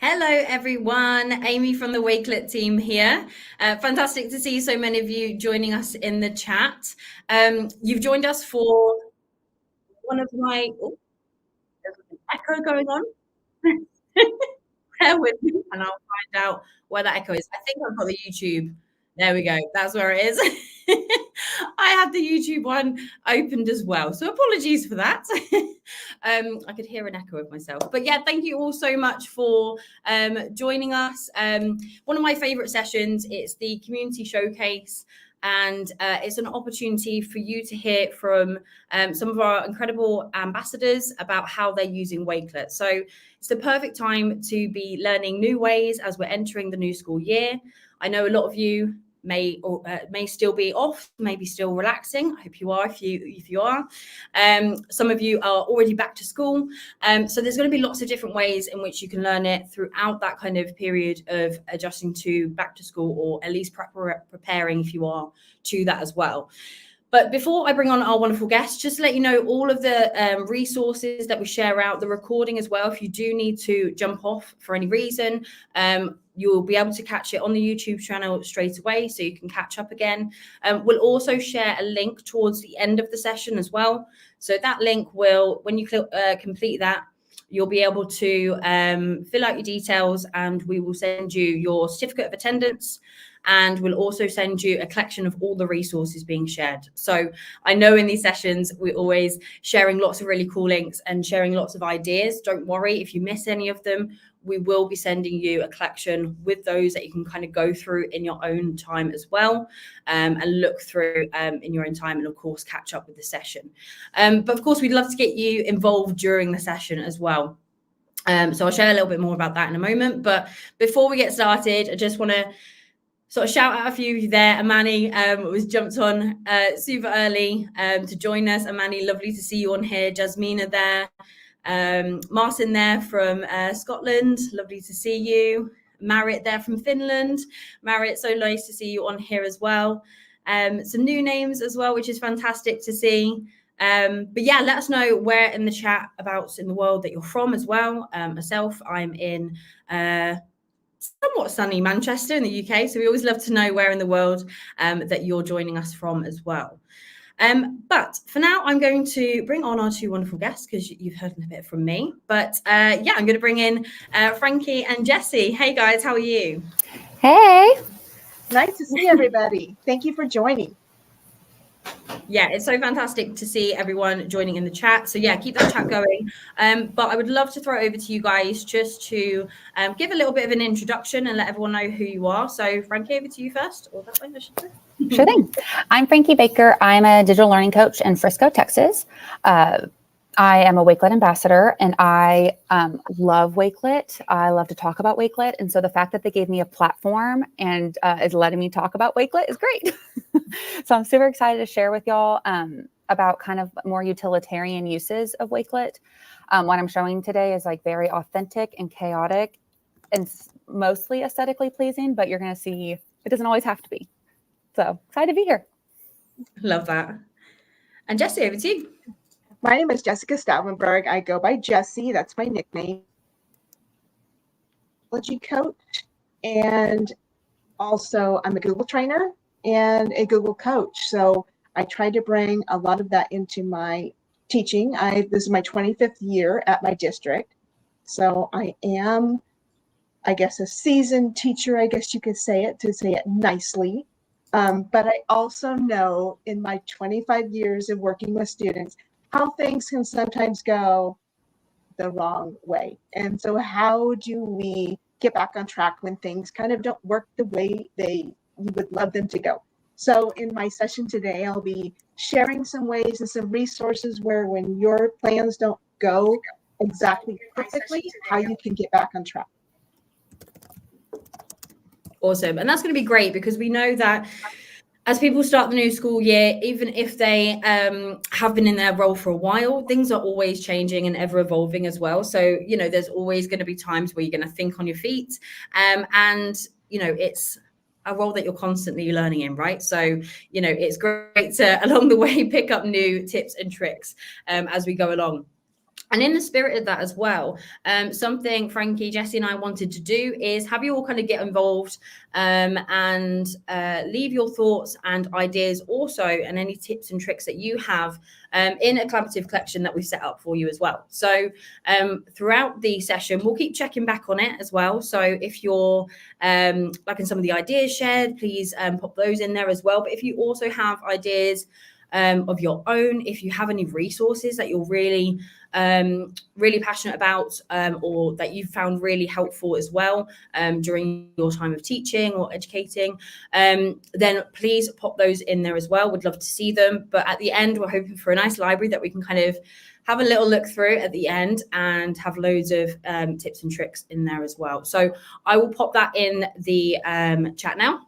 Hello, everyone. Amy from the Wakelet team here. Fantastic to see so many of you joining us in the chat. You've joined us for one of my... Oh, there's an echo going on. Bear with me and I'll find out where that echo is. I think I've got the YouTube. There we go. That's where it is. I had the YouTube one opened as well. So apologies for that. I could hear an echo of myself. But yeah, thank you all so much for joining us. One of my favorite sessions, it's the community showcase. And it's an opportunity for you to hear from some of our incredible ambassadors about how they're using Wakelet. So it's the perfect time to be learning new ways as we're entering the new school year. I know a lot of you may still be off, maybe still relaxing. I hope you are. If you are, some of you are already back to school. So there's going to be lots of different ways in which you can learn it throughout that kind of period of adjusting to back to school, or at least preparing if you are to that as well. But before I bring on our wonderful guests, just to let you know all of the resources that we share out, the recording as well. If you do need to jump off for any reason, you'll be able to catch it on the YouTube channel straight away, so you can catch up again. We'll also share a link towards the end of the session as well. So that link will, when you complete that, you'll be able to fill out your details, and we will send you your certificate of attendance. And we'll also send you a collection of all the resources being shared. So I know in these sessions, we're always sharing lots of really cool links and sharing lots of ideas. Don't worry if you miss any of them. We will be sending you a collection with those that you can kind of go through in your own time as well, and look through in your own time, and of course, catch up with the session. But of course, we'd love to get you involved during the session as well. So I'll share a little bit more about that in a moment. But before we get started, I just want to sort of shout out a few of you there. Amani was jumped on super early to join us. Amani, lovely to see you on here. Jasmina there. Martin there from Scotland. Lovely to see you. Marit there from Finland. Marit, so nice to see you on here as well. Some new names as well, which is fantastic to see. But yeah, let us know where in the chat about in the world that you're from as well. Myself, I'm in somewhat sunny Manchester in the UK. So we always love to know where in the world that you're joining us from as well. But for now, I'm going to bring on our two wonderful guests, because you've heard a bit from me. But yeah, I'm going to bring in Frankie and Jessie. Hey guys, how are you? Hey. Nice to see everybody. Thank you for joining. Yeah, it's so fantastic to see everyone joining in the chat. So yeah, keep that chat going. But I would love to throw it over to you guys just to give a little bit of an introduction and let everyone know who you are. So Frankie, over to you first, or that way I should say. Sure thing. I'm Frankie Baker. I'm a digital learning coach in Frisco, Texas. I am a Wakelet ambassador, and I love Wakelet. I love to talk about Wakelet. And so the fact that they gave me a platform and is letting me talk about Wakelet is great. So I'm super excited to share with y'all about kind of more utilitarian uses of Wakelet. What I'm showing today is like very authentic and chaotic and mostly aesthetically pleasing, but you're going to see it doesn't always have to be. So excited to be here. Love that. And Jessie, over to you. My name is Jessica Staubenberg. I go by Jessie. That's my nickname. Coach, and also I'm a Google trainer and a Google coach. So I try to bring a lot of that into my teaching. This is my 25th year at my district. So I am, I guess, a seasoned teacher, I guess you could say it, to say it nicely. But I also know in my 25 years of working with students, how things can sometimes go the wrong way. And so how do we get back on track when things kind of don't work the way you would love them to go? So in my session today, I'll be sharing some ways and some resources where when your plans don't go exactly perfectly, how you can get back on track. Awesome. And that's going to be great, because we know that as people start the new school year, even if they have been in their role for a while, things are always changing and ever evolving as well. So, you know, there's always going to be times where you're going to think on your feet. And, you know, it's a role that you're constantly learning in, right? So, you know, it's great to, along the way, pick up new tips and tricks as we go along. And in the spirit of that as well, something Frankie, Jesse, and I wanted to do is have you all kind of get involved and leave your thoughts and ideas also, and any tips and tricks that you have in a collaborative collection that we've set up for you as well. So throughout the session, we'll keep checking back on it as well. So if you're liking some of the ideas shared, please pop those in there as well. But if you also have ideas of your own, if you have any resources that you're really passionate about or that you found really helpful as well during your time of teaching or educating, then please pop those in there as well. Would love to see them. But at the end, we're hoping for a nice library that we can kind of have a little look through at the end and have loads of tips and tricks in there as well. So I will pop that in the chat now,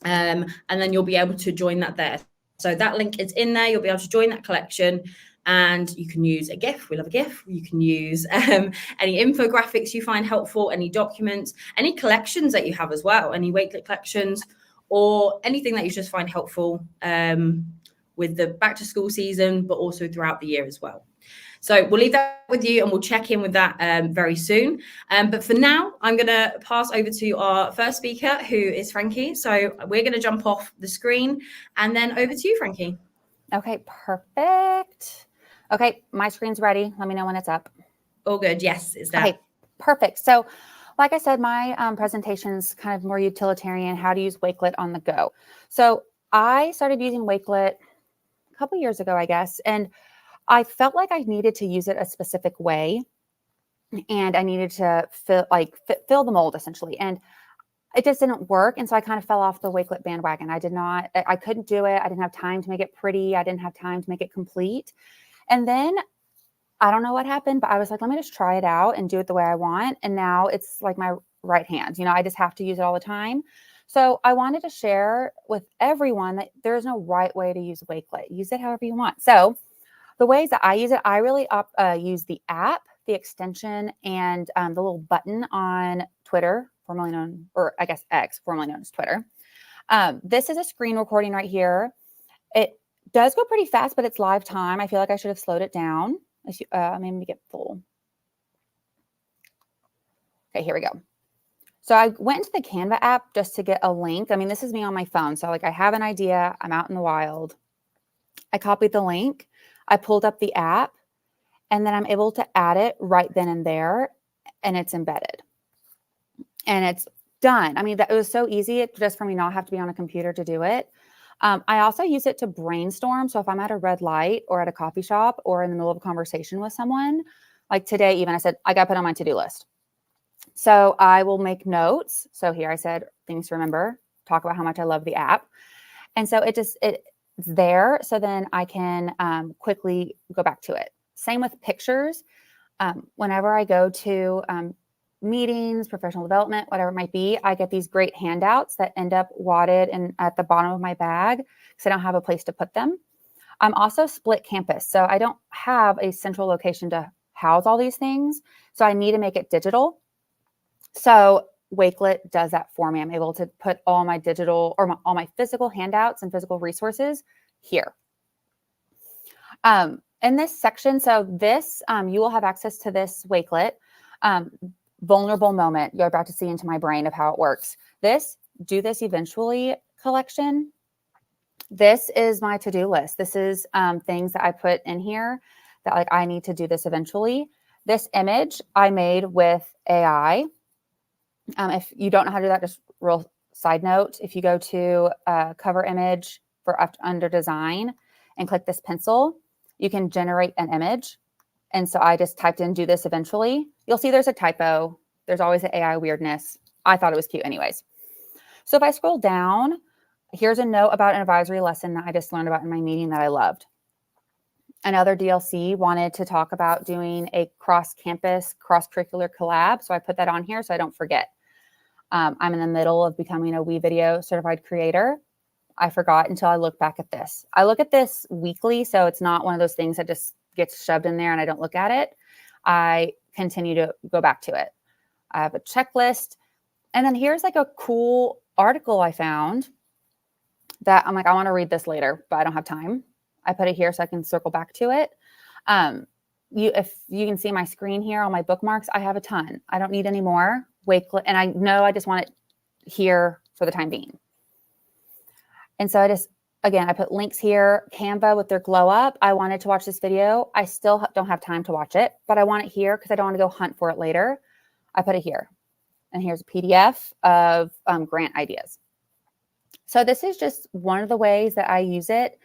and then you'll be able to join that there. So that link is in there. You'll be able to join that collection, and you can use a GIF. We love a GIF. You can use any infographics you find helpful, any documents, any collections that you have as well, any Wakelet collections, or anything that you just find helpful with the back to school season, but also throughout the year as well. So we'll leave that with you, and we'll check in with that very soon. But for now, I'm going to pass over to our first speaker, who is Frankie. So we're going to jump off the screen and then over to you, Frankie. Okay, perfect. Okay, my screen's ready. Let me know when it's up. All good. Yes, it's there. Okay, perfect. So like I said, my presentation is kind of more utilitarian, how to use Wakelet on the go. So I started using Wakelet a couple years ago, I guess, and I felt like I needed to use it a specific way, and I needed to fill the mold essentially. And it just didn't work. And so I kind of fell off the Wakelet bandwagon. I couldn't do it. I didn't have time to make it pretty. I didn't have time to make it complete. And then I don't know what happened, but I was like, let me just try it out and do it the way I want. And now it's like my right hand, I just have to use it all the time. So I wanted to share with everyone that there is no right way to use Wakelet. Use it however you want. So the ways that I use it, I really use the app, the extension, and the little button on Twitter, formerly known, or I guess X, formerly known as Twitter. This is a screen recording right here. It does go pretty fast, but it's live time. I feel like I should have slowed it down. Maybe get full. Okay, here we go. So I went into the Canva app just to get a link. I mean, this is me on my phone. So like I have an idea. I'm out in the wild. I copied the link. I pulled up the app, and then I'm able to add it right then and there, and it's embedded. And it's done. I mean, it was so easy just for me not have to be on a computer to do it. I also use it to brainstorm. So if I'm at a red light or at a coffee shop or in the middle of a conversation with someone, like today even, I said, I got to put on my to-do list. So I will make notes. So here I said, things to remember, talk about how much I love the app. And so it's there. So then I can quickly go back to it. Same with pictures. Whenever I go to meetings, professional development, whatever it might be, I get these great handouts that end up wadded and at the bottom of my bag because I don't have a place to put them. I'm also split campus. So I don't have a central location to house all these things. So I need to make it digital. So Wakelet does that for me. I'm able to put all my digital or all my physical handouts and physical resources here. In this section, so this, you will have access to this Wakelet. Vulnerable moment, you're about to see into my brain of how it works. This, do this eventually collection. This is my to-do list. This is things that I put in here that like I need to do this eventually. This image I made with AI. If you don't know how to do that, just real side note, if you go to cover image for under design and click this pencil, you can generate an image. And so I just typed in do this eventually. You'll see there's a typo. There's always an AI weirdness. I thought it was cute anyways. So if I scroll down, here's a note about an advisory lesson that I just learned about in my meeting that I loved. Another DLC wanted to talk about doing a cross-campus, cross-curricular collab. So I put that on here so I don't forget. I'm in the middle of becoming a WeVideo certified creator. I forgot until I look back at this. I look at this weekly, so it's not one of those things that just gets shoved in there and I don't look at it. I continue to go back to it. I have a checklist. And then here's like a cool article I found that I'm like, I want to read this later, but I don't have time. I put it here so I can circle back to it. if you can see my screen here, all my bookmarks, I have a ton. I don't need any more. Wakelet, and I know I just want it here for the time being. And so again, I put links here. Canva with their glow up. I wanted to watch this video. I still don't have time to watch it, but I want it here because I don't want to go hunt for it later. I put it here. And here's a PDF of grant ideas. So this is just one of the ways that I use it.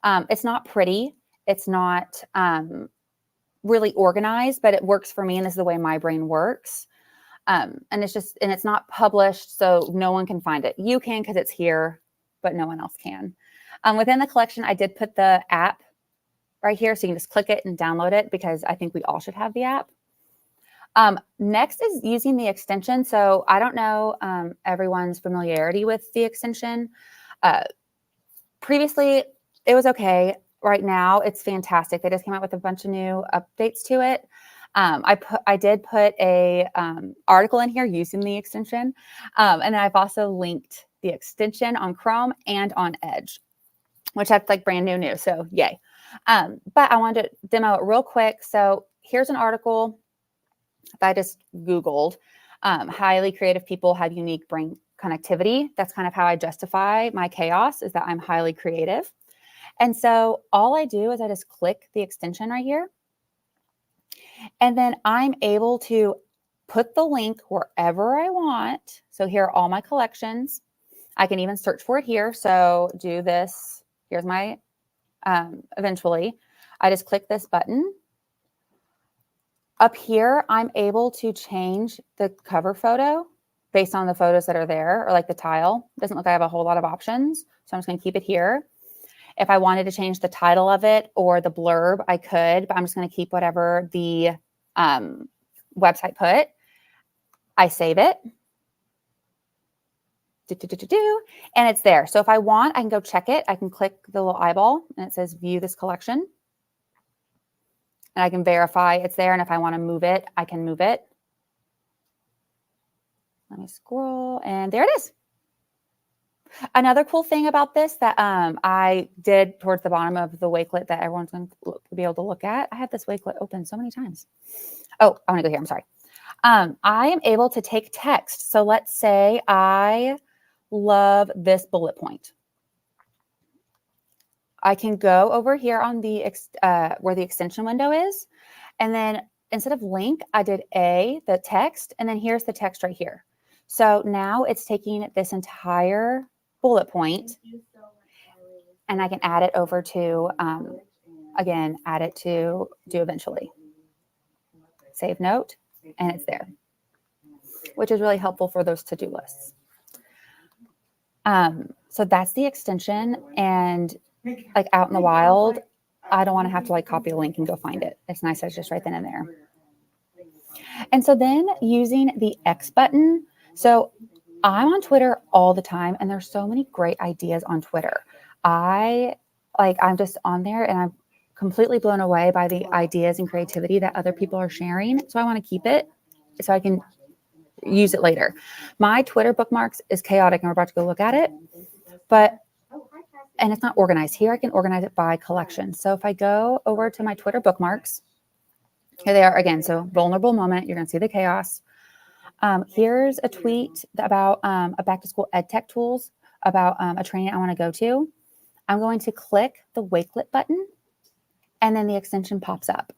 It's not pretty. It's not really organized, but it works for me. And this is the way my brain works. And it's not published, so no one can find it. You can because it's here, but no one else can. Within the collection, I did put the app right here. So you can just click it and download it because I think we all should have the app. Next is using the extension. So I don't know everyone's familiarity with the extension. Previously, it was okay. Right now, it's fantastic. They just came out with a bunch of new updates to it. I did put a article in here using the extension. And I've also linked the extension on Chrome and on Edge, which that's like brand new. So yay. But I wanted to demo it real quick. So here's an article that I just Googled. Highly creative people have unique brain connectivity. That's kind of how I justify my chaos, is that I'm highly creative. And so all I do is I just click the extension right here. And then I'm able to put the link wherever I want. So here are all my collections. I can even search for it here. So do this. Here's my, eventually, I just click this button. Up here, I'm able to change the cover photo based on the photos that are there, or like the tile. It doesn't look like I have a whole lot of options. So I'm just going to keep it here. If I wanted to change the title of it or the blurb, I could, but I'm just going to keep whatever the website put. I save it. And it's there. So if I want, I can go check it. I can click the little eyeball and it says view this collection. And I can verify it's there. And if I want to move it, I can move it. Let me scroll and there it is. Another cool thing about this that I did towards the bottom of the Wakelet that everyone's going to be able to look at. I have this Wakelet open so many times. Oh, I want to go here. I'm sorry. I am able to take text. So let's say I love this bullet point. I can go over here on the where the extension window is. And then instead of link, I did the text, and then here's the text right here. So now it's taking this entire bullet point and I can add it over to, again, add it to do eventually. Save note, and it's there, which is really helpful for those to-do lists. So that's the extension, and like out in the wild, I don't want to have to like copy a link and go find it. It's nice that it's just right then and there. And so then using the X button. So I'm on Twitter all the time, and there's so many great ideas on Twitter. I'm just on there, and I'm completely blown away by the ideas and creativity that other people are sharing. So I want to keep it so I can use it later. My Twitter bookmarks is chaotic, and we're about to go look at it. And it's not organized. Here I can organize it by collection. So if I go over to my Twitter bookmarks, here they are again. So vulnerable moment, you're going to see the chaos. Here's a tweet about a back to school ed tech tools about a training I want to go to. I'm going to click the Wakelet button, and then the extension pops up.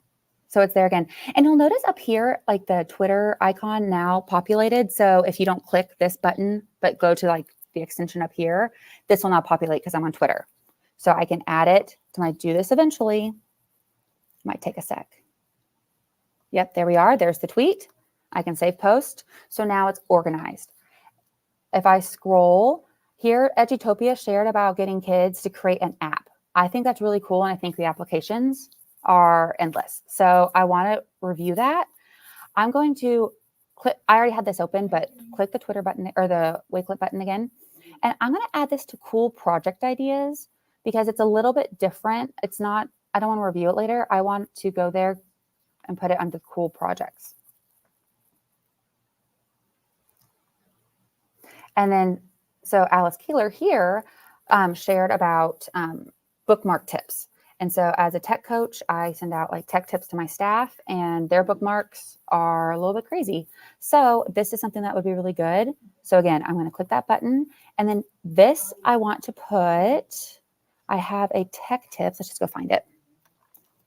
So it's there again. And you'll notice up here, like the Twitter icon now populated. So if you don't click this button, but go to like the extension up here, this will not populate because I'm on Twitter. So I can add it to my do this eventually. Might take a sec. Yep, there we are. There's the tweet. I can save post. So now it's organized. If I scroll here, Edutopia shared about getting kids to create an app. I think that's really cool. And I think the applications are endless. So I want to review that. I'm going to click, I already had this open, but click the Twitter button or the Wakelet button again. And I'm going to add this to cool project ideas because it's a little bit different. It's not, I don't want to review it later. I want to go there and put it under cool projects. And then, so Alice Keeler here shared about bookmark tips. And so as a tech coach, I send out like tech tips to my staff, and their bookmarks are a little bit crazy. So this is something that would be really good. So again, I'm going to click that button, and then this I want to put, I have a tech tips. Let's just go find it.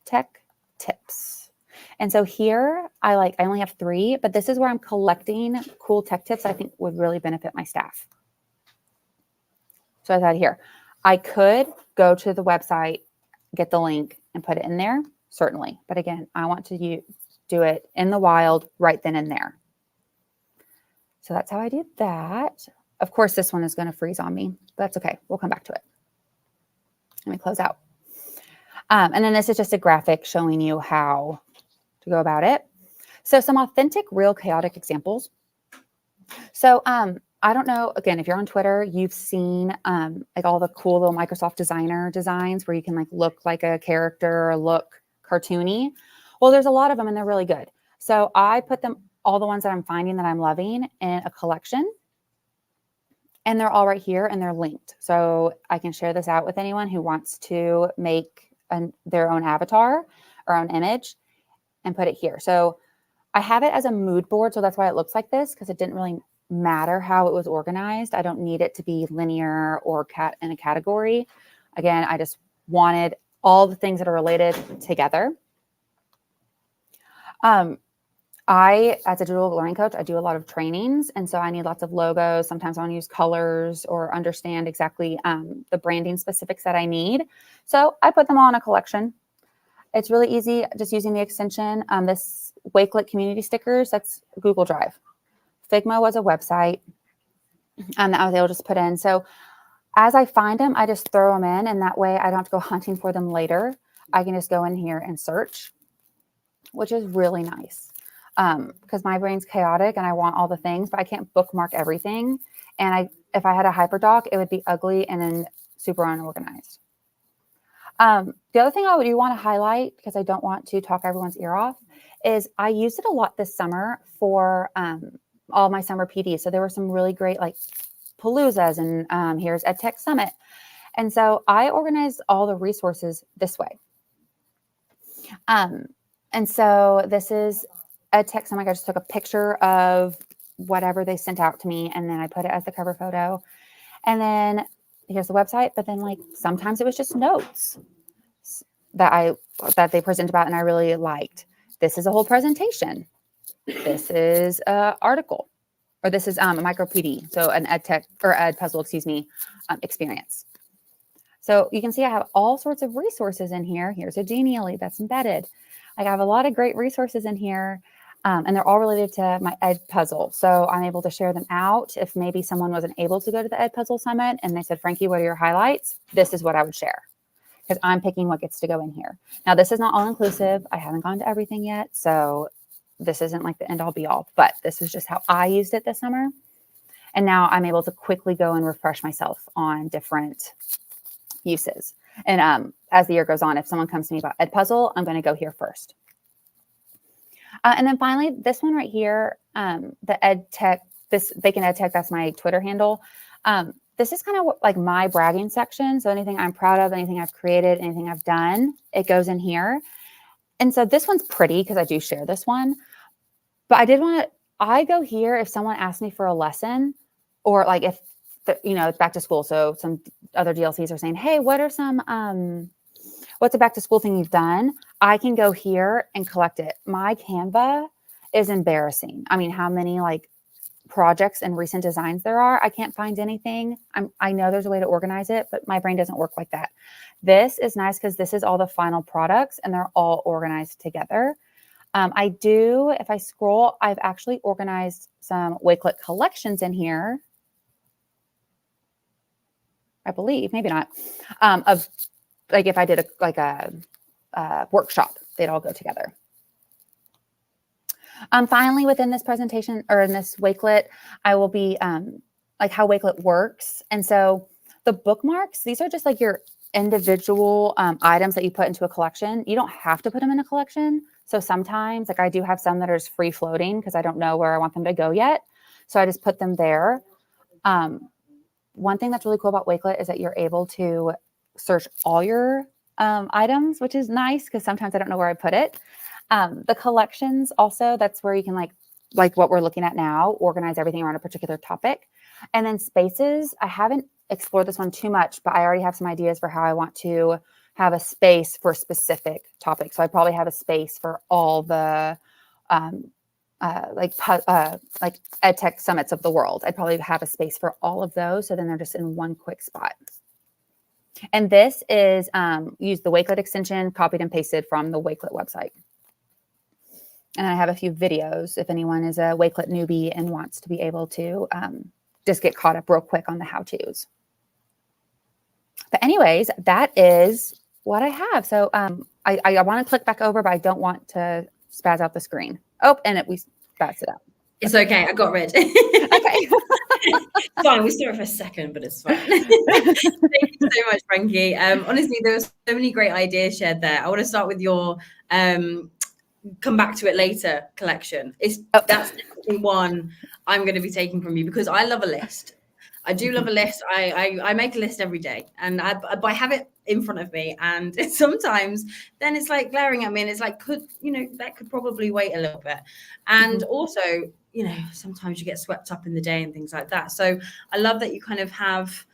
Tech tips. And so here I only have 3, but this is where I'm collecting cool tech tips I think would really benefit my staff. So I thought here, I could go to the website, get the link and put it in there, certainly. But again, I want to do it in the wild right then and there. So that's how I did that. Of course, this one is going to freeze on me, but that's okay. We'll come back to it. Let me close out. And then this is just a graphic showing you how to go about it. So some authentic, real chaotic examples. So I don't know, again, if you're on Twitter, you've seen like all the cool little Microsoft Designer designs where you can like look like a character or look cartoony. Well, there's a lot of them and they're really good. So I put them, all the ones that I'm finding that I'm loving, in a collection. And they're all right here and they're linked. So I can share this out with anyone who wants to make their own avatar or own image and put it here. So I have it as a mood board. So that's why it looks like this, because it didn't really matter how it was organized. I don't need it to be linear or in a category. Again, I just wanted all the things that are related together. I, as a digital learning coach, I do a lot of trainings. And so I need lots of logos. Sometimes I want to use colors or understand exactly the branding specifics that I need. So I put them all in a collection. It's really easy just using the extension. This Wakelet community stickers, that's Google Drive. Figma was a website that I was able to just put in. So as I find them, I just throw them in, and that way I don't have to go hunting for them later. I can just go in here and search, which is really nice. Because my brain's chaotic and I want all the things, but I can't bookmark everything. And if I had a hyperdoc, it would be ugly and then super unorganized. The other thing I do want to highlight, because I don't want to talk everyone's ear off, is I used it a lot this summer for all my summer PDs. So there were some really great like paloozas, and here's EdTech Summit. And so I organized all the resources this way. And so this is EdTech Summit. I just took a picture of whatever they sent out to me, and then I put it as the cover photo. And then here's the website, but then like sometimes it was just notes that they present about and I really liked. This is a whole presentation. This is an article, or this is a micro PD. So an EdTech or Edpuzzle, experience. So you can see I have all sorts of resources in here. Here's a Genially that's embedded. I have a lot of great resources in here. And they're all related to my Edpuzzle. So I'm able to share them out. If maybe someone wasn't able to go to the Edpuzzle Summit and they said, Frankie, what are your highlights? This is what I would share, because I'm picking what gets to go in here. Now, this is not all inclusive. I haven't gone to everything yet. So this isn't like the end all be all, but this is just how I used it this summer. And now I'm able to quickly go and refresh myself on different uses. And as the year goes on, if someone comes to me about Edpuzzle, I'm going to go here first. And then finally, this one right here, the EdTech, this Bacon EdTech, that's my Twitter handle. This is kind of like my bragging section. So anything I'm proud of, anything I've created, anything I've done, it goes in here. And so this one's pretty because I do share this one. But I go here if someone asks me for a lesson, or like if, it's back to school. So some other DLCs are saying, hey, what are what's a back to school thing you've done? I can go here and collect it. My Canva is embarrassing. I mean, how many like projects and recent designs there are. I can't find anything. I know there's a way to organize it, but my brain doesn't work like that. This is nice because this is all the final products and they're all organized together. If I scroll, I've actually organized some Wakelet collections in here. I believe, maybe not, of like if I did a workshop, they'd all go together. Finally, within this presentation or in this Wakelet, I will be like how Wakelet works. And so the bookmarks, these are just like your individual items that you put into a collection. You don't have to put them in a collection. So sometimes, like I do have some that are just free floating because I don't know where I want them to go yet. So I just put them there. One thing that's really cool about Wakelet is that you're able to search all your items, which is nice because sometimes I don't know where I put it. The collections also, that's where you can like what we're looking at now, organize everything around a particular topic. And then spaces, I haven't explored this one too much, but I already have some ideas for how I want to have a space for specific topics. So I probably have a space for all the like EdTech summits of the world. I'd probably have a space for all of those. So then they're just in one quick spot. And this is use the Wakelet extension, copied and pasted from the Wakelet website. And I have a few videos if anyone is a Wakelet newbie and wants to be able to just get caught up real quick on the how-tos. But anyways, that is what I have. So I want to click back over, but I don't want to spaz out the screen. Oh, and we spazzed it out. It's okay. I got rid. Okay. Fine. We saw it for a second, but it's fine. Thank you so much, Frankie. Honestly, there were so many great ideas shared there. I want to start with your come back to it later collection. That's definitely one I'm going to be taking from you because I love a list. I do love a list. I make a list every day, and I have it in front of me, and sometimes then it's like glaring at me, and it's like, that could probably wait a little bit. And also, sometimes you get swept up in the day and things like that. So I love that you kind of have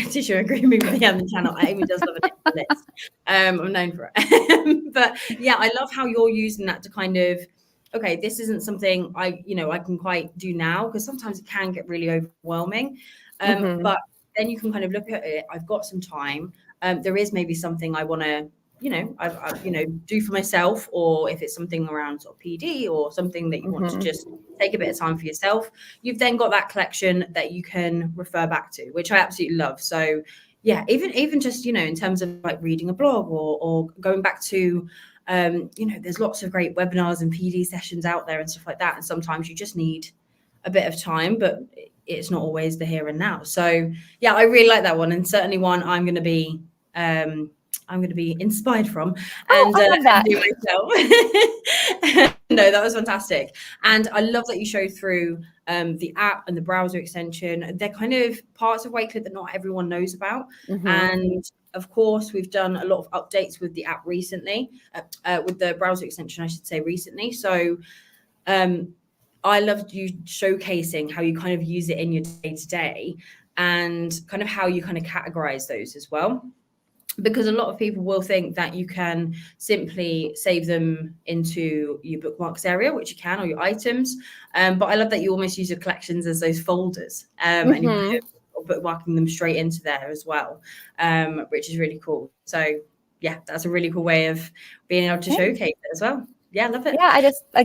tissue agreement with me on the channel. Amy does love a list. I'm known for it. But yeah, I love how you're using that to kind of, okay, this isn't something I can quite do now, because sometimes it can get really overwhelming. But then you can kind of look at it. I've got some time. There is maybe something I want to, do for myself, or if it's something around sort of PD or something that you want to just take a bit of time for yourself, you've then got that collection that you can refer back to, which I absolutely love. So yeah, even just, in terms of like reading a blog or going back to, there's lots of great webinars and PD sessions out there and stuff like that. And sometimes you just need a bit of time, but it's not always the here and now. So yeah, I really like that one, and certainly one I'm going to be inspired from and do myself. No, that was fantastic. And I love that you showed through the app and the browser extension. They're kind of parts of Wakelet that not everyone knows about. And of course, we've done a lot of updates with the app recently, with the browser extension, I should say, recently. So I loved you showcasing how you kind of use it in your day-to-day and kind of how you kind of categorize those as well. Because a lot of people will think that you can simply save them into your bookmarks area, which you can, or your items. But I love that you almost use your collections as those folders, and you're kind of bookmarking them straight into there as well, which is really cool. So yeah, that's a really cool way of being able to showcase it as well. Yeah, I love it.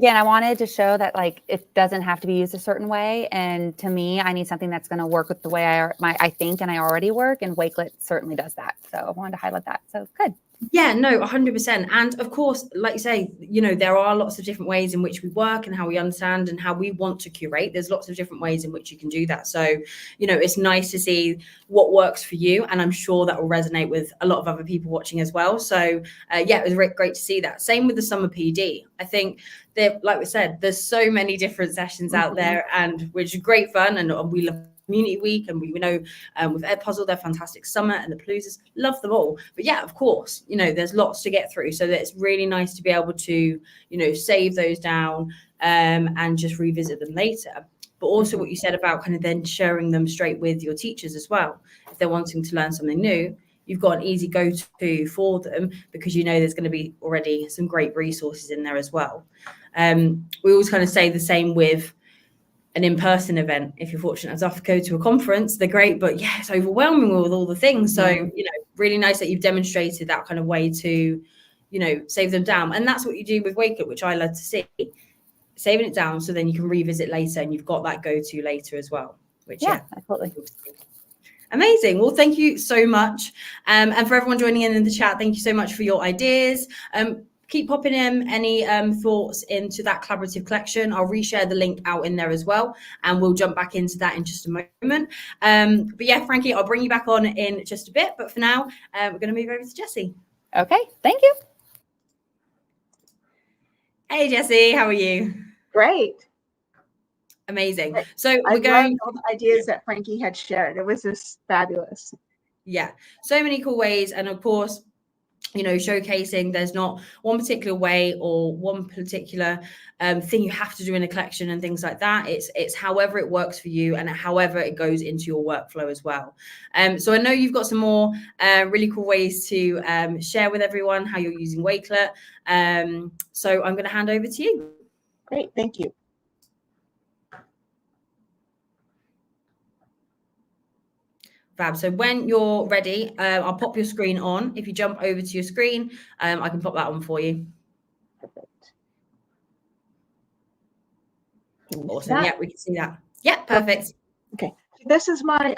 Yeah, I wanted to show that like it doesn't have to be used a certain way. And to me, I need something that's going to work with the way I think and I already work. And Wakelet certainly does that. So I wanted to highlight that. So good. Yeah, no, 100%. And of course, like you say, there are lots of different ways in which we work and how we understand and how we want to curate. There's lots of different ways in which you can do that. So, it's nice to see what works for you. And I'm sure that will resonate with a lot of other people watching as well. So, yeah, it was great to see that. Same with the summer PD. I think that, like we said, there's so many different sessions out there, and which is great fun. And we love Community Week, and we know with Ed Puzzle, their fantastic summit and the Paloozas, love them all. But yeah, of course, there's lots to get through, so that it's really nice to be able to save those down and just revisit them later. But also what you said about kind of then sharing them straight with your teachers as well, if they're wanting to learn something new, you've got an easy go-to for them, because there's going to be already some great resources in there as well. We always kind of say the same with an in-person event. If you're fortunate enough to go to a conference, they're great, but yeah, it's overwhelming with all the things. So, really nice that you've demonstrated that kind of way to, save them down. And that's what you do with Wakelet, which I love to see, saving it down so then you can revisit later and you've got that go-to later as well, which absolutely. Amazing. Well, thank you so much. And for everyone joining in the chat, thank you so much for your ideas. Keep popping in any thoughts into that collaborative collection. I'll reshare the link out in there as well, and we'll jump back into that in just a moment. But yeah, Frankie, I'll bring you back on in just a bit. But for now, we're going to move over to Jessie. Okay, thank you. Hey, Jessie, how are you? Great. Amazing. So we're going all the ideas that Frankie had shared. It was just fabulous. Yeah, so many cool ways. And of course, showcasing. There's not one particular way or one particular thing you have to do in a collection and things like that. It's however it works for you and however it goes into your workflow as well. So I know you've got some more really cool ways to share with everyone how you're using Wakelet. So I'm going to hand over to you. Great, thank you. Fab. So when you're ready, I'll pop your screen on. If you jump over to your screen, I can pop that on for you. Perfect. Awesome. Yeah, we can see that. Yeah, perfect. Okay. This is my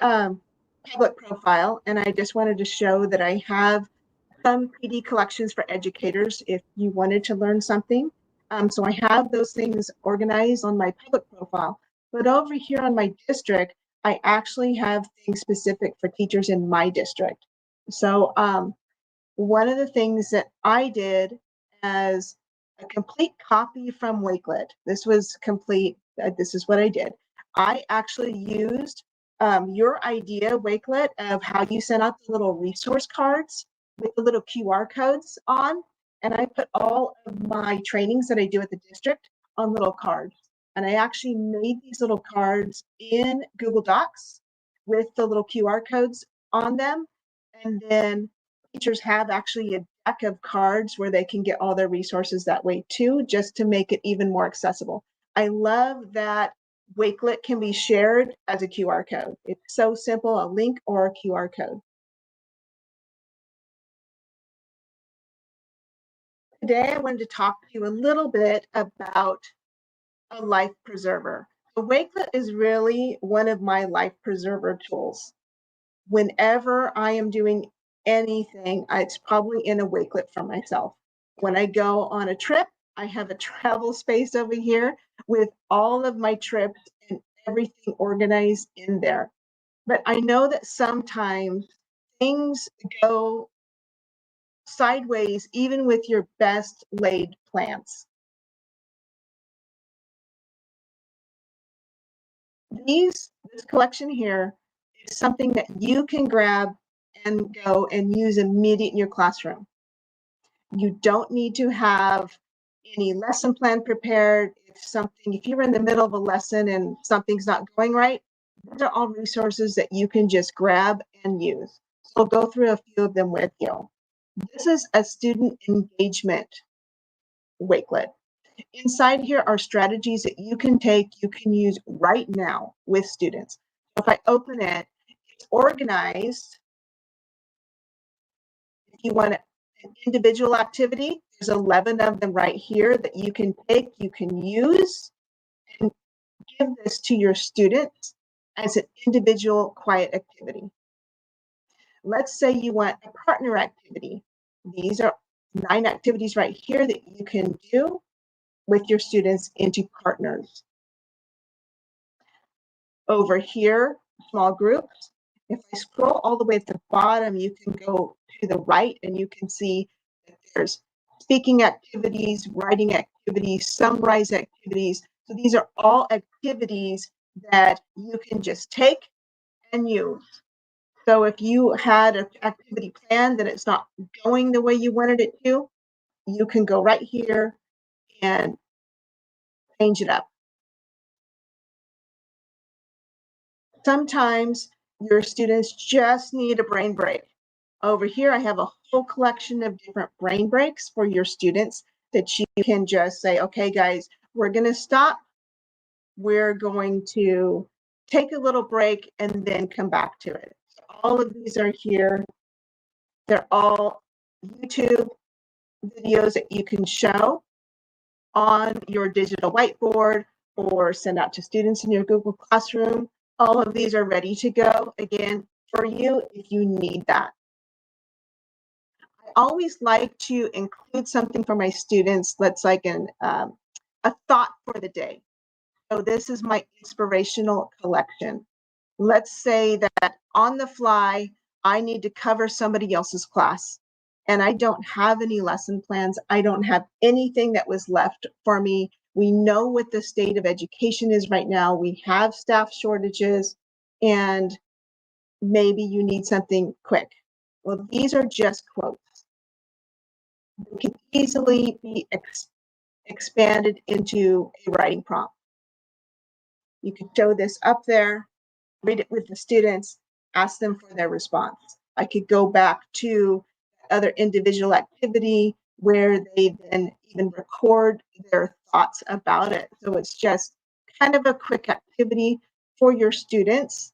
public profile, and I just wanted to show that I have some PD collections for educators if you wanted to learn something. So I have those things organized on my public profile. But over here on my district, I actually have things specific for teachers in my district. So one of the things that I did as a complete copy from Wakelet, this was complete, this is what I did. I actually used your idea, Wakelet, of how you sent out the little resource cards with the little QR codes on, and I put all of my trainings that I do at the district on little cards. And I actually made these little cards in Google Docs with the little QR codes on them. And then teachers have actually a deck of cards where they can get all their resources that way too, just to make it even more accessible. I love that Wakelet can be shared as a QR code. It's so simple, a link or a QR code. Today, I wanted to talk to you a little bit about a life preserver. The Wakelet is really one of my life preserver tools. Whenever I am doing anything, it's probably in a Wakelet for myself. When I go on a trip, I have a travel space over here with all of my trips and everything organized in there. But I know that sometimes things go sideways, even with your best laid plans. This collection here is something that you can grab and go and use immediately in your classroom. You don't need to have any lesson plan prepared. If you're in the middle of a lesson and something's not going right, these are all resources that you can just grab and use. So I'll go through a few of them with you. This is a student engagement Wakelet. Inside here are strategies that you can use right now with students. If I open it, it's organized. If you want an individual activity, there's 11 of them right here that you can take, you can use, and give this to your students as an individual quiet activity. Let's say you want a partner activity. These are 9 activities right here that you can do with your students into partners. Over here, small groups. If I scroll all the way at the bottom, you can go to the right and you can see that there's speaking activities, writing activities, summarize activities. So these are all activities that you can just take and use. So if you had an activity plan that it's not going the way you wanted it to, you can go right here and change it up. Sometimes your students just need a brain break. Over here, I have a whole collection of different brain breaks for your students that you can just say, okay, guys, we're going to stop. We're going to take a little break and then come back to it. All of these are here. They're all YouTube videos that you can show on your digital whiteboard or send out to students in your Google Classroom. All of these are ready to go, again, for you if you need that. I always like to include something for my students that's like a thought for the day. So this is my inspirational collection. Let's say that on the fly, I need to cover somebody else's class and I don't have any lesson plans. I don't have anything that was left for me. We know what the state of education is right now. We have staff shortages and maybe you need something quick. Well, these are just quotes. It can easily be expanded into a writing prompt. You can show this up there, read it with the students, ask them for their response. I could go back to other individual activity where they then even record their thoughts about it. So it's just kind of a quick activity for your students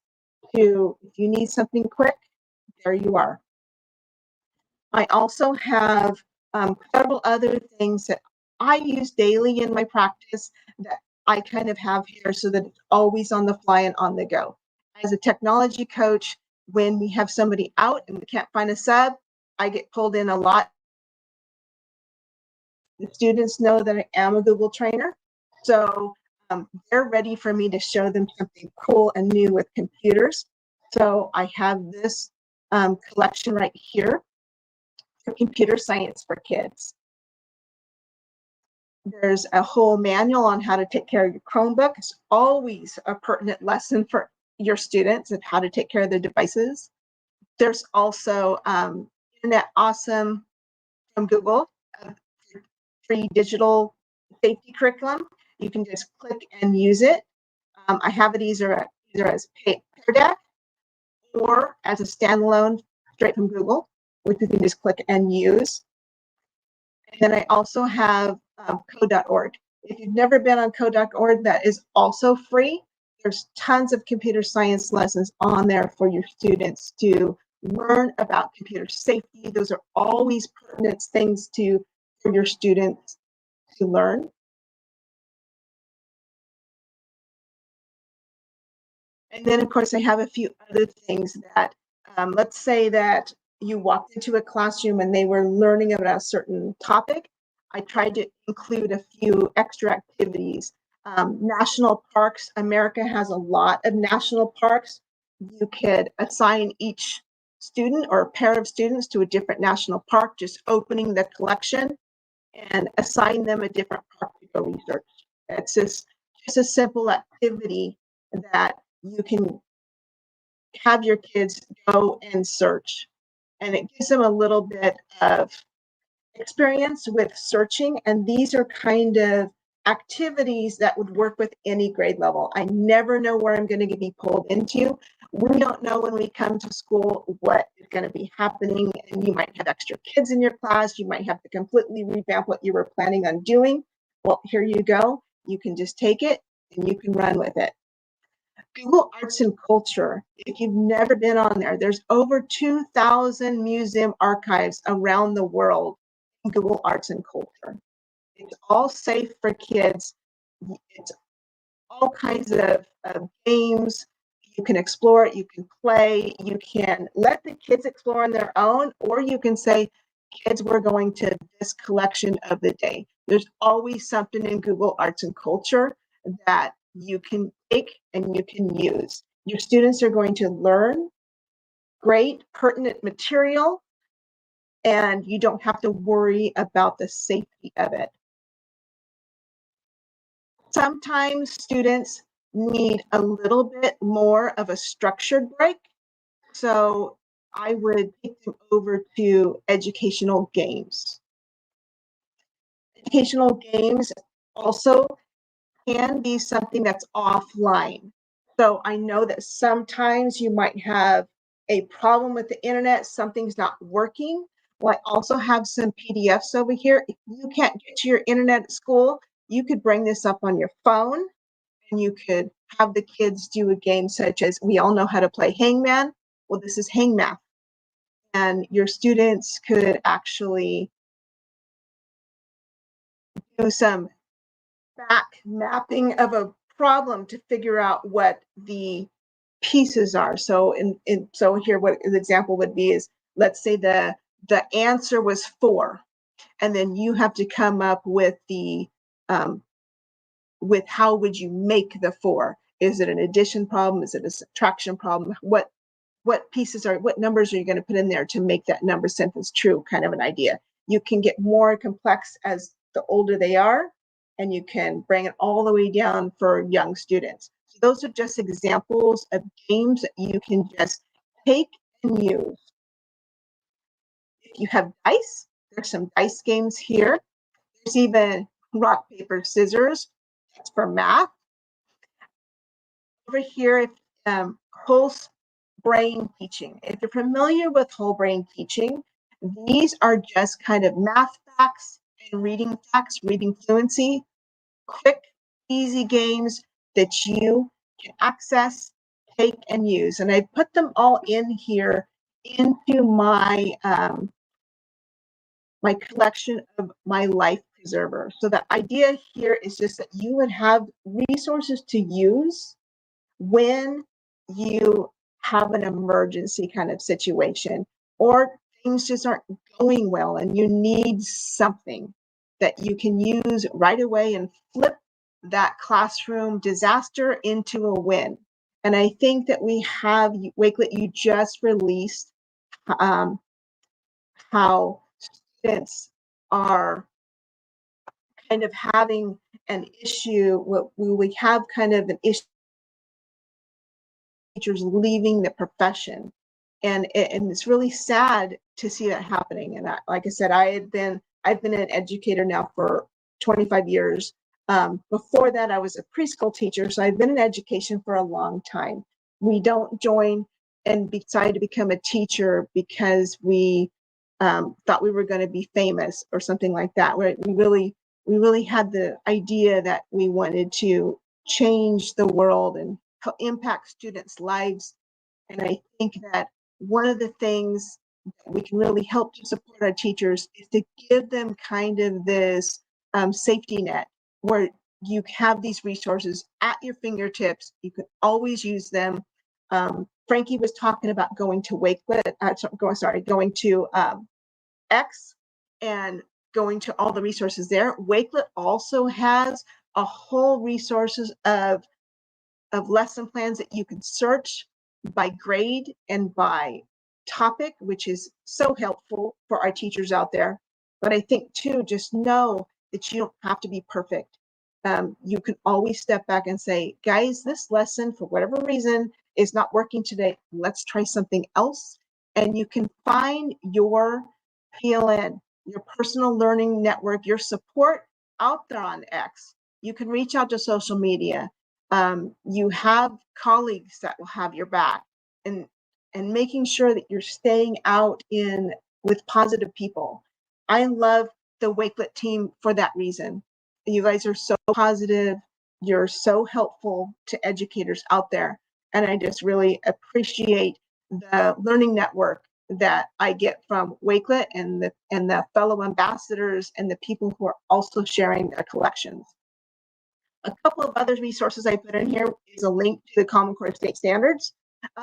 to, if you need something quick, there you are. I also have several other things that I use daily in my practice that I kind of have here so that it's always on the fly and on the go. As a technology coach, when we have somebody out and we can't find a sub, I get pulled in a lot. The students know that I am a Google trainer, so they're ready for me to show them something cool and new with computers. So I have this collection right here for computer science for kids. There's a whole manual on how to take care of your Chromebook. It's always a pertinent lesson for your students of how to take care of their devices. There's also Internet Awesome from Google, free digital safety curriculum. You can just click and use it. I have it either as Pear Deck or as a standalone straight from Google, which you can just click and use. And then I also have code.org. If you've never been on code.org, that is also free. There's tons of computer science lessons on there for your students to learn about computer safety. Those are always pertinent things for your students to learn. And then, of course, I have a few other things that, let's say that you walked into a classroom and they were learning about a certain topic. I tried to include a few extra activities. National parks, America has a lot of national parks. You could assign each student or a pair of students to a different national park, just opening the collection and assign them a different park to go research. It's just a simple activity that you can have your kids go and search. And it gives them a little bit of experience with searching. And these are kind of activities that would work with any grade level. I never know where I'm going to be pulled into. We don't know when we come to school what is going to be happening. And you might have extra kids in your class. You might have to completely revamp what you were planning on doing. Well, here you go. You can just take it and you can run with it. Google Arts and Culture, if you've never been on there, there's over 2,000 museum archives around the world in Google Arts and Culture. It's all safe for kids. It's all kinds of games. You can explore it, you can play, you can let the kids explore on their own, or you can say, kids, we're going to this collection of the day. There's always something in Google Arts and Culture that you can take and you can use. Your students are going to learn great, pertinent material, and you don't have to worry about the safety of it. Sometimes students need a little bit more of a structured break. So I would take them over to educational games. Educational games also can be something that's offline. So I know that sometimes you might have a problem with the internet, something's not working. Well, I also have some PDFs over here. If you can't get to your internet at school, you could bring this up on your phone and you could have the kids do a game such as, we all know how to play Hangman. Well, this is Hang Math. And your students could actually do some back mapping of a problem to figure out what the pieces are. So so here what an example would be is, let's say the answer was 4, and then you have to come up with the with how would you make the 4? Is it an addition problem? Is it a subtraction problem? What numbers are you going to put in there to make that number sentence true, kind of an idea. You can get more complex as the older they are, and you can bring it all the way down for young students. So those are just examples of games that you can just take and use. If you have dice, There's some dice games here. There's even rock, paper, scissors. That's for math. Over here, whole brain teaching. If you're familiar with whole brain teaching, these are just kind of math facts and reading facts, reading fluency, quick, easy games that you can access, take, and use. And I put them all in here into my my collection of my life preserver. So the idea here is just that you would have resources to use when you have an emergency kind of situation, or things just aren't going well and you need something that you can use right away and flip that classroom disaster into a win. And I think that we have, Wakelet, you just released how students are kind of having an issue, we have kind of an issue, teachers leaving the profession. And it's really sad to see that happening. And like I said, I've been an educator now for 25 years. Before that, I was a preschool teacher, so I've been in education for a long time. We don't join and decide to become a teacher because we thought we were going to be famous or something like that. We really had the idea that we wanted to change the world and impact students' lives. And I think that one of the things that we can really help to support our teachers is to give them kind of this safety net where you have these resources at your fingertips. You can always use them. Frankie was talking about going to Wakelet, going to X and going to all the resources there. Wakelet also has a whole resources of lesson plans that you can search by grade and by topic, which is so helpful for our teachers out there. But I think too, just know that you don't have to be perfect. You can always step back and say, guys, this lesson for whatever reason is not working today. Let's try something else. And you can find your PLN, your personal learning network, your support out there on X. You can reach out to social media. You have colleagues that will have your back, and making sure that you're staying out with positive people. I love the Wakelet team for that reason. You guys are so positive. You're so helpful to educators out there. And I just really appreciate the learning network that I get from Wakelet and the fellow ambassadors and the people who are also sharing their collections. A couple of other resources I put in here is a link to the Common Core state standards.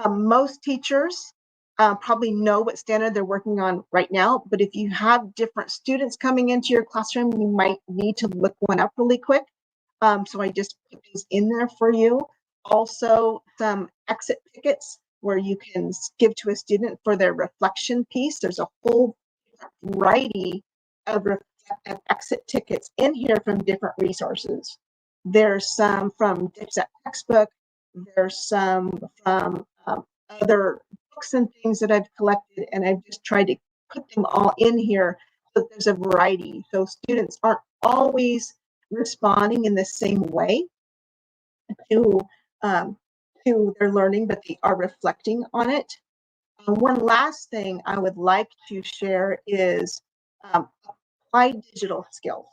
Most teachers probably know what standard they're working on right now, but if you have different students coming into your classroom, you might need to look one up really quick. So I just put these in there for you. Also, some exit tickets where you can give to a student for their reflection piece. There's a whole variety of exit tickets in here from different resources. There's some from Dipset textbook. There's some from other books and things that I've collected, and I've just tried to put them all in here so that there's a variety. So students aren't always responding in the same way to their learning, but they are reflecting on it. One last thing I would like to share is applied digital skills.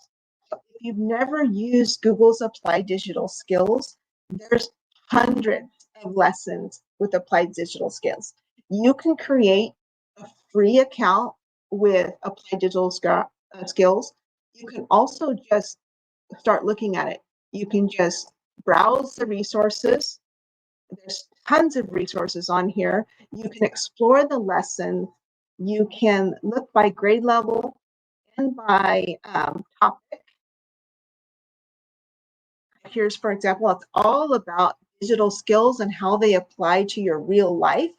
So if you've never used Google's applied digital skills, there's hundreds of lessons with applied digital skills. You can create a free account with applied digital skills. You can also just start looking at it. You can just browse the resources. There's tons of resources on here. You can explore the lesson. You can look by grade level and by topic. Here's, for example, it's all about digital skills and how they apply to your real life.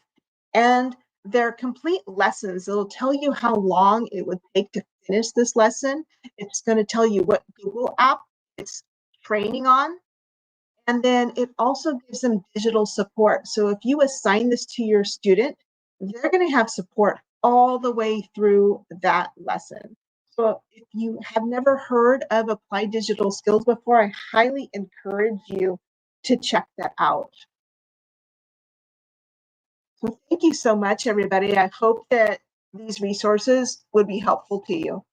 And they're complete lessons. It'll tell you how long it would take to finish this lesson. It's going to tell you what Google app it's training on. And then it also gives them digital support. So if you assign this to your student, they're going to have support all the way through that lesson. So if you have never heard of Applied Digital Skills before, I highly encourage you to check that out. So thank you so much, everybody. I hope that these resources would be helpful to you.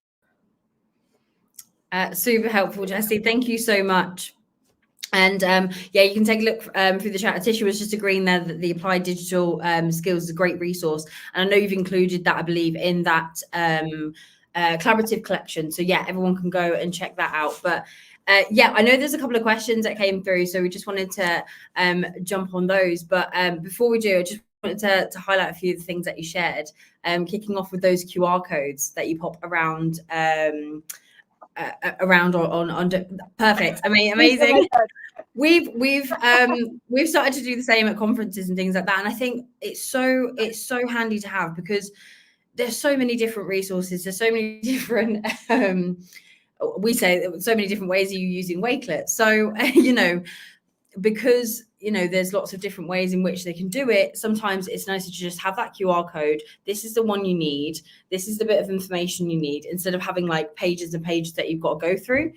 Super helpful, Jessie. Thank you so much. And yeah, you can take a look through the chat. Tisha was just agreeing there that the Applied Digital Skills is a great resource. And I know you've included that, I believe, in that collaborative collection. So yeah, everyone can go and check that out. But yeah, I know there's a couple of questions that came through, so we just wanted to jump on those. But before we do, I just wanted to highlight a few of the things that you shared, kicking off with those QR codes that you pop around on perfect. I mean, amazing. We've started to do the same at conferences and things like that, and I think it's so handy to have, because there's so many different resources, there's so many different we say so many different ways of you using Wakelet. So you know, because you know there's lots of different ways in which they can do it, sometimes it's nicer to just have that QR code. This is the one you need, this is the bit of information you need, instead of having like pages and pages that you've got to go through.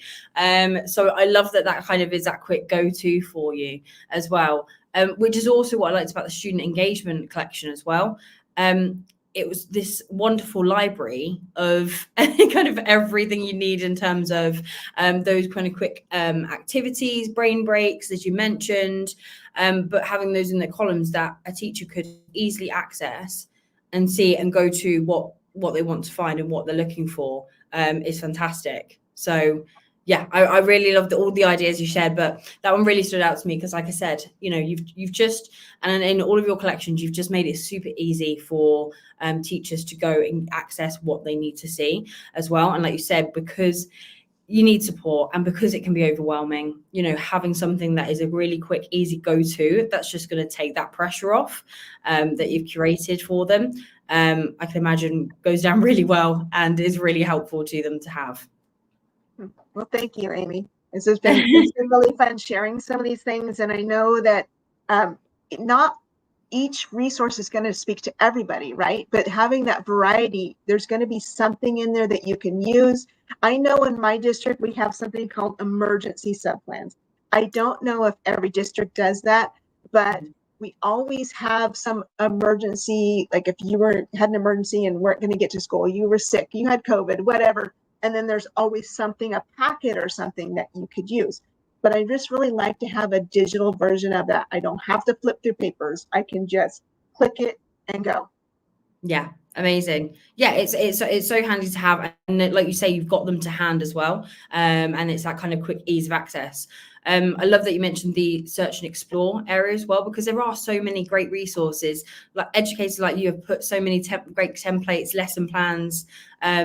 So I love that kind of is that quick go-to for you as well, which is also what I liked about the student engagement collection as well. It was this wonderful library of kind of everything you need in terms of those kind of quick activities, brain breaks, as you mentioned, but having those in the columns that a teacher could easily access and see and go to what they want to find and what they're looking for is fantastic. So yeah, I really loved all the ideas you shared, but that one really stood out to me because, like I said, you know, you've just, and in all of your collections, you've just made it super easy for teachers to go and access what they need to see as well. And like you said, because you need support and because it can be overwhelming, you know, having something that is a really quick, easy go-to, that's just going to take that pressure off that you've curated for them. I can imagine goes down really well and is really helpful to them to have. Well, thank you, Amy. It's been really fun sharing some of these things. And I know that not each resource is going to speak to everybody, right? But having that variety, there's going to be something in there that you can use. I know in my district, we have something called emergency subplans. I don't know if every district does that, but we always have some emergency, like if you had an emergency and weren't going to get to school, you were sick, you had COVID, whatever. And then there's always something, a packet or something that you could use. But I just really like to have a digital version of that. I don't have to flip through papers. I can just click it and go. Yeah, amazing. Yeah, it's so handy to have, and like you say, you've got them to hand as well. And it's that kind of quick ease of access. I love that you mentioned the search and explore area as well, because there are so many great resources. Like educators like you have put so many great templates, lesson plans,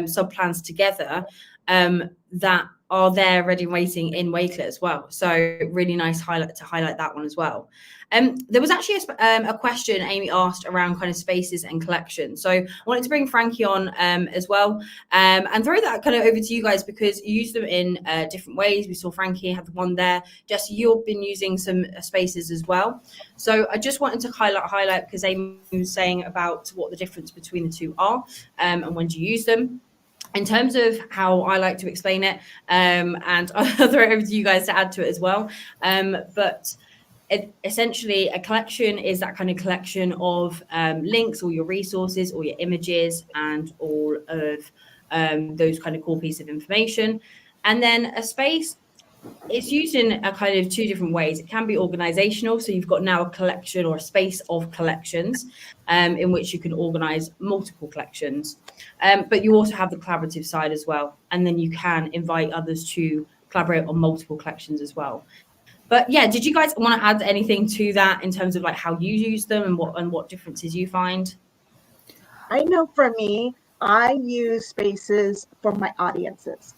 sub plans together that are there ready and waiting in Wakelet as well. So really nice to highlight that one as well. There was actually a question Amy asked around kind of spaces and collections. So I wanted to bring Frankie on as well and throw that kind of over to you guys, because you use them in different ways. We saw Frankie had the one there. Jessie, you've been using some spaces as well. So I just wanted to highlight because Amy was saying about what the difference between the two are and when do you use them. In terms of how I like to explain it, and I'll throw it over to you guys to add to it as well. But essentially, a collection is that kind of collection of links, all your resources, all your images, and all of those kind of core pieces of information. And then a space, it's used in a kind of two different ways. It can be organizational. So you've got now a collection or a space of collections in which you can organize multiple collections. But you also have the collaborative side as well. And then you can invite others to collaborate on multiple collections as well. But yeah, did you guys want to add anything to that in terms of like how you use them and what differences you find? I know for me, I use spaces for my audiences.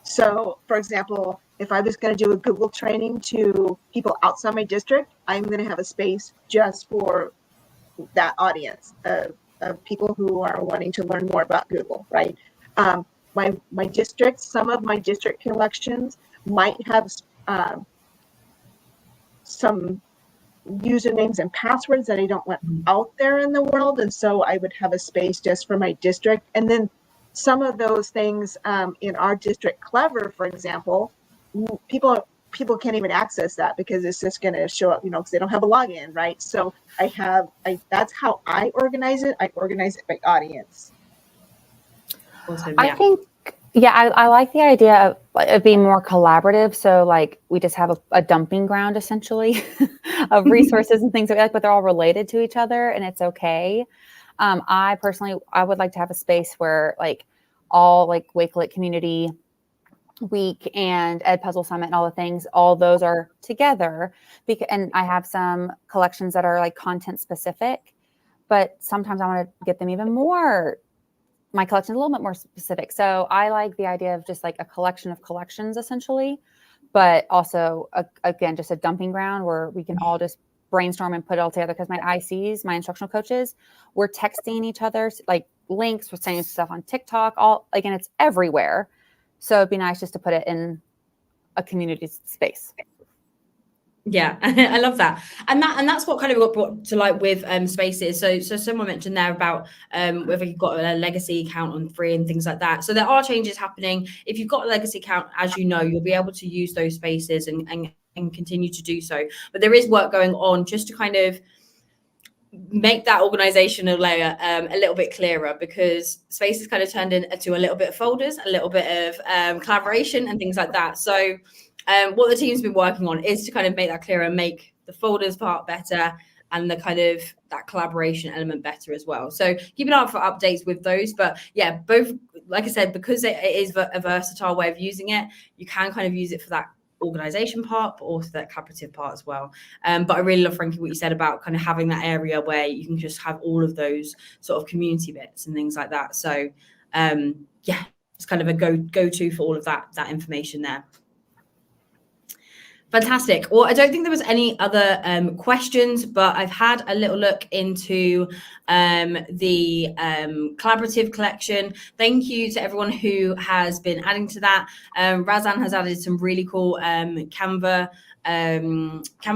So, for example, if I was going to do a Google training to people outside my district, I'm going to have a space just for that audience of people who are wanting to learn more about Google, right? My district, some of my district collections might have some usernames and passwords that I don't want out there in the world. And so I would have a space just for my district. And then some of those things in our district, Clever, for example, people can't even access that because it's just going to show up, because they don't have a login, right? So that's how I organize it. I organize it by audience. Awesome. I think, I like the idea of being more collaborative. So like we just have a dumping ground essentially of resources and things that we like, but they're all related to each other and it's okay. I personally, I would like to have a space where like all like Wakelet Community Week and Ed Puzzle Summit and all the things, all those are together. And I have some collections that are like content specific, but sometimes I want to get them even more. My collection is a little bit more specific. So I like the idea of just like a collection of collections essentially, but also again, just a dumping ground where we can all just brainstorm and put it all together. Because my ICs, my instructional coaches, we're texting each other like links, we're saying stuff on TikTok, and it's everywhere. So it'd be nice just to put it in a community space. Yeah, I love that. And that's what kind of got brought to light with spaces. So someone mentioned there about whether you've got a legacy account on free and things like that. So there are changes happening. If you've got a legacy account, as you know, you'll be able to use those spaces and continue to do so. But there is work going on just to kind of make that organizational layer a little bit clearer, because spaces kind of turned into a little bit of folders, a little bit of collaboration and things like that. So what the team's been working on is to kind of make that clearer, make the folders part better and the kind of that collaboration element better as well. So keep an eye out for updates with those. But yeah, both, like I said, because it is a versatile way of using it, you can kind of use it for that organization part, but also that collaborative part as well. But I really love, Frankie, what you said about kind of having that area where you can just have all of those sort of community bits and things like that. So yeah, it's kind of a go-to for all of that information there. Fantastic. Well, I don't think there was any other questions, but I've had a little look into the collaborative collection. Thank you to everyone who has been adding to that. Razan has added some really cool Canva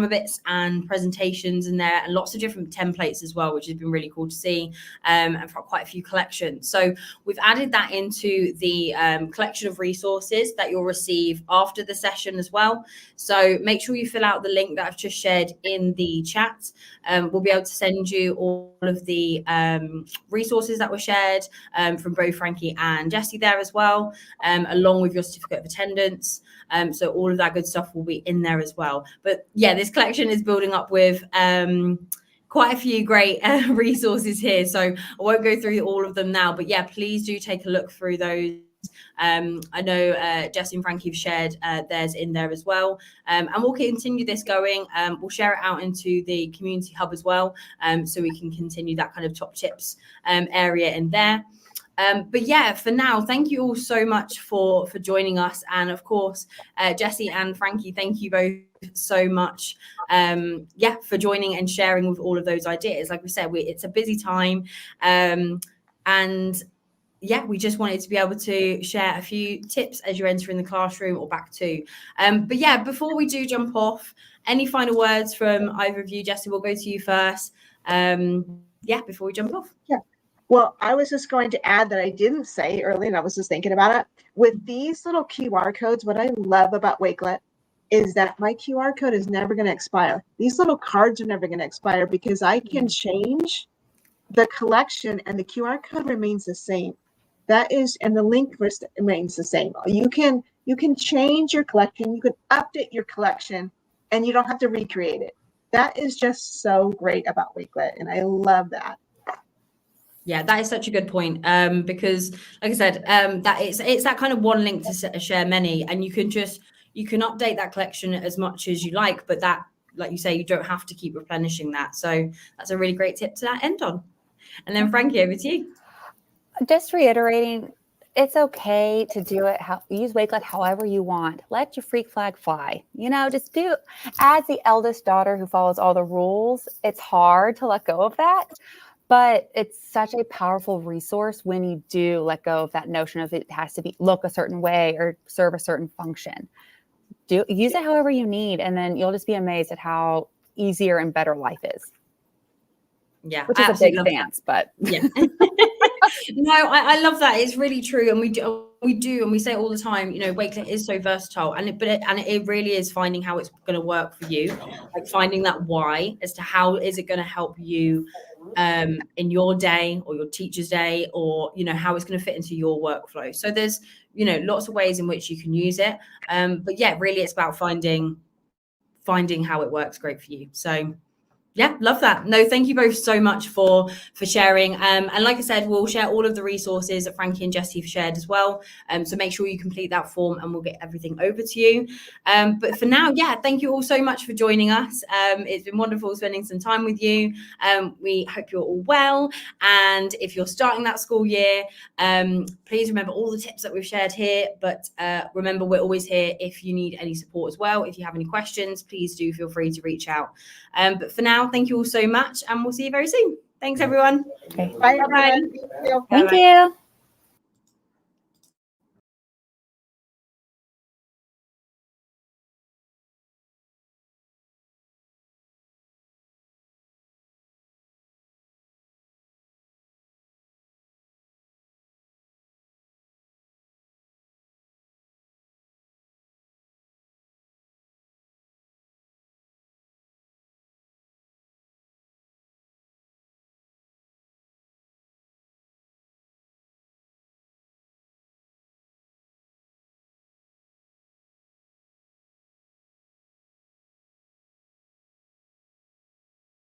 bits and presentations in there, and lots of different templates as well, which has been really cool to see, and for quite a few collections. So we've added that into the collection of resources that you'll receive after the session as well. So make sure you fill out the link that I've just shared in the chat. We'll be able to send you all of the resources that were shared from both Frankie and Jessie there as well, along with your certificate of attendance. So all of that good stuff will be in there as well. But yeah, this collection is building up with quite a few great resources here. So I won't go through all of them now, but yeah, please do take a look through those. I know Jessie and Frankie have shared theirs in there as well. And we'll continue this going. We'll share it out into the community hub as well, so we can continue that kind of top tips area in there. But yeah, for now, thank you all so much for joining us. And of course, Jessie and Frankie, thank you both so much for joining and sharing with all of those ideas. Like we said, it's a busy time, and yeah, we just wanted to be able to share a few tips as you're entering the classroom or back to. But yeah, before we do jump off, any final words from either of you? Jessie, we'll go to you first. Before we jump off. Yeah. Well, I was just going to add that I didn't say earlier, and I was just thinking about it. With these little QR codes, what I love about Wakelet is that my QR code is never going to expire. These little cards are never going to expire because I can change the collection and the QR code remains the same. That is, and the link remains the same. You can change your collection, you can update your collection, and you don't have to recreate it. That is just so great about Wakelet, and I love that. Yeah, that is such a good point, because like I said, that it's that kind of one link to share many, and you can update that collection as much as you like, but that, like you say, you don't have to keep replenishing that. So that's a really great tip to that end on. And then Frankie, over to you. Just reiterating, it's okay to do it. Use Wakelet however you want. Let your freak flag fly. Just do. As the eldest daughter who follows all the rules, it's hard to let go of that. But it's such a powerful resource when you do let go of that notion of it has to look a certain way or serve a certain function. Use it however you need, and then you'll just be amazed at how easier and better life is. Yeah, which is a big dance, but yeah. No, I love that. It's really true. And we do, and we say it all the time, you know, Wakelet is so versatile, and it really is finding how it's going to work for you, like finding that why as to how is it going to help you in your day or your teacher's day, or, you know, how it's going to fit into your workflow. So there's, you know, lots of ways in which you can use it. But yeah, really it's about finding how it works great for you. So yeah, love that. No, thank you both so much for sharing. And like I said, we'll share all of the resources that Frankie and Jessie have shared as well. So make sure you complete that form and we'll get everything over to you. But for now, yeah, thank you all so much for joining us. It's been wonderful spending some time with you. We hope you're all well. And if you're starting that school year, please remember all the tips that we've shared here. But remember, we're always here if you need any support as well. If you have any questions, please do feel free to reach out. But for now, thank you all so much, and we'll see you very soon. Thanks, everyone. Okay. Bye, Bye-bye. everyone. Thank you.